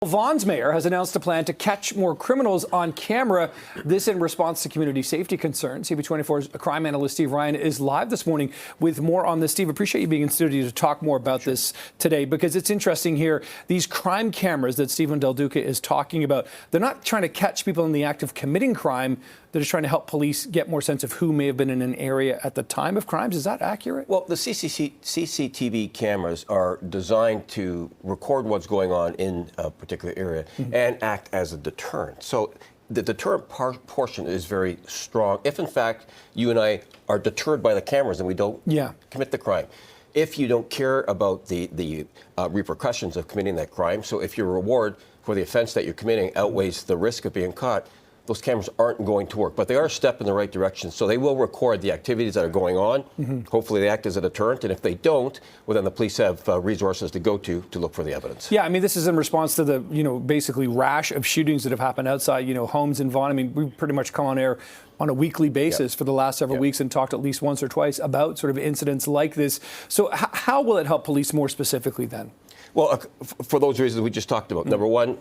Vaughan's mayor has announced a plan to catch more criminals on camera, this in response to community safety concerns. CB24's crime analyst Steve Ryan is live this morning with more on this. Steve, appreciate you being in studio to talk more about this today, because it's interesting here. These crime cameras that Stephen Del Duca is talking about, they're not trying to catch people in the act of committing crime. They're just trying to help police get more sense of who may have been in an area at the time of crimes. Is that accurate? Well, the CCTV cameras are designed to record what's going on in a particular area and act as a deterrent. So the deterrent portion is very strong. If, in fact, you and I are deterred by the cameras and we don't commit the crime. If you don't care about the repercussions of committing that crime, so if your reward for the offense that you're committing outweighs the risk of being caught, those cameras aren't going to work. But they are a step in the right direction. So they will record the activities that are going on. Hopefully they act as a deterrent. And if they don't, well, then the police have resources to go to look for the evidence. Yeah, I mean, this is in response to the, basically rash of shootings that have happened outside, homes in Vaughan. I mean, we've pretty much come on air on a weekly basis for the last several weeks and talked at least once or twice about sort of incidents like this. So how will it help police more specifically then? Well, for those reasons we just talked about. Number one,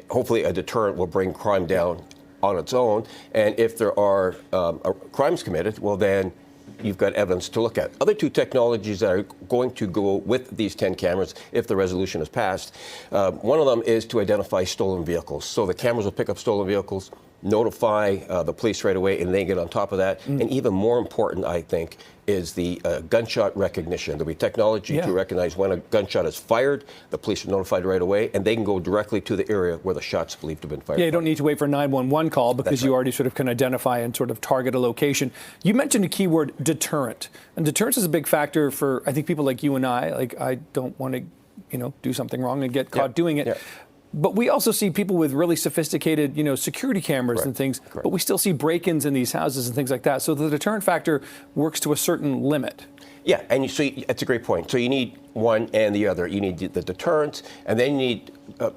hopefully a deterrent will bring crime down on its own, and if there are crimes committed, well, then you've got evidence to look at. Other two technologies that are going to go with these 10 cameras, if the resolution is passed, one of them is to identify stolen vehicles. So the cameras will pick up stolen vehicles, notify the police right away, and they get on top of that. And even more important, I think, is the gunshot recognition. There'll be technology to recognize when a gunshot is fired. The police are notified right away, and they can go directly to the area where the shot's believed to have been fired. Yeah, you don't need to wait for a 911 call because you already sort of can identify and sort of target a location. You mentioned a keyword, deterrent. And deterrence is a big factor for, I think, people like you and I. Like, I don't want to, do something wrong and get caught doing it. But we also see people with really sophisticated, security cameras and things, but we still see break-ins in these houses and things like that. So the deterrent factor works to a certain limit. Yeah, and that's a great point. So you need one and the other. You need the deterrent, and then you need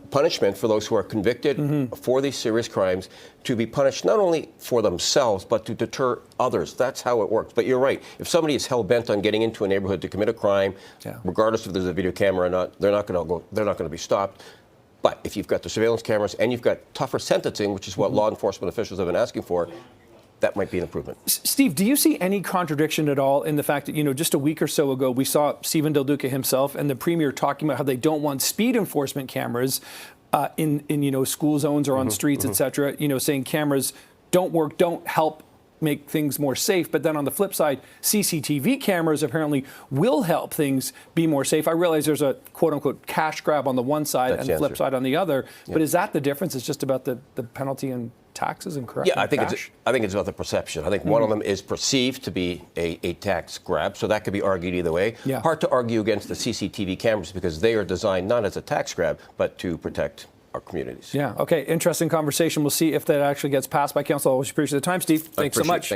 punishment for those who are convicted for these serious crimes to be punished not only for themselves, but to deter others. That's how it works. But you're right. If somebody is hell-bent on getting into a neighborhood to commit a crime, regardless if there's a video camera or not, they're not going to be stopped. But if you've got the surveillance cameras and you've got tougher sentencing, which is what law enforcement officials have been asking for, that might be an improvement. Steve, do you see any contradiction at all in the fact that, just a week or so ago, we saw Stephen Del Duca himself and the Premier talking about how they don't want speed enforcement cameras in school zones or on streets, et cetera, saying cameras don't work, don't help make things more safe. But then on the flip side, CCTV cameras apparently will help things be more safe. I realize there's a quote unquote cash grab on the one side and the flip side on the other. But is that the difference? It's just about the penalty and taxes and correct? Yeah, I think it's about the perception. I think one of them is perceived to be a tax grab, so that could be argued either way. Hard to argue against the CCTV cameras because they are designed not as a tax grab, but to protect our communities. Yeah, okay, interesting conversation. We'll see if that actually gets passed by council. I always appreciate the time, Steve. Thanks so much.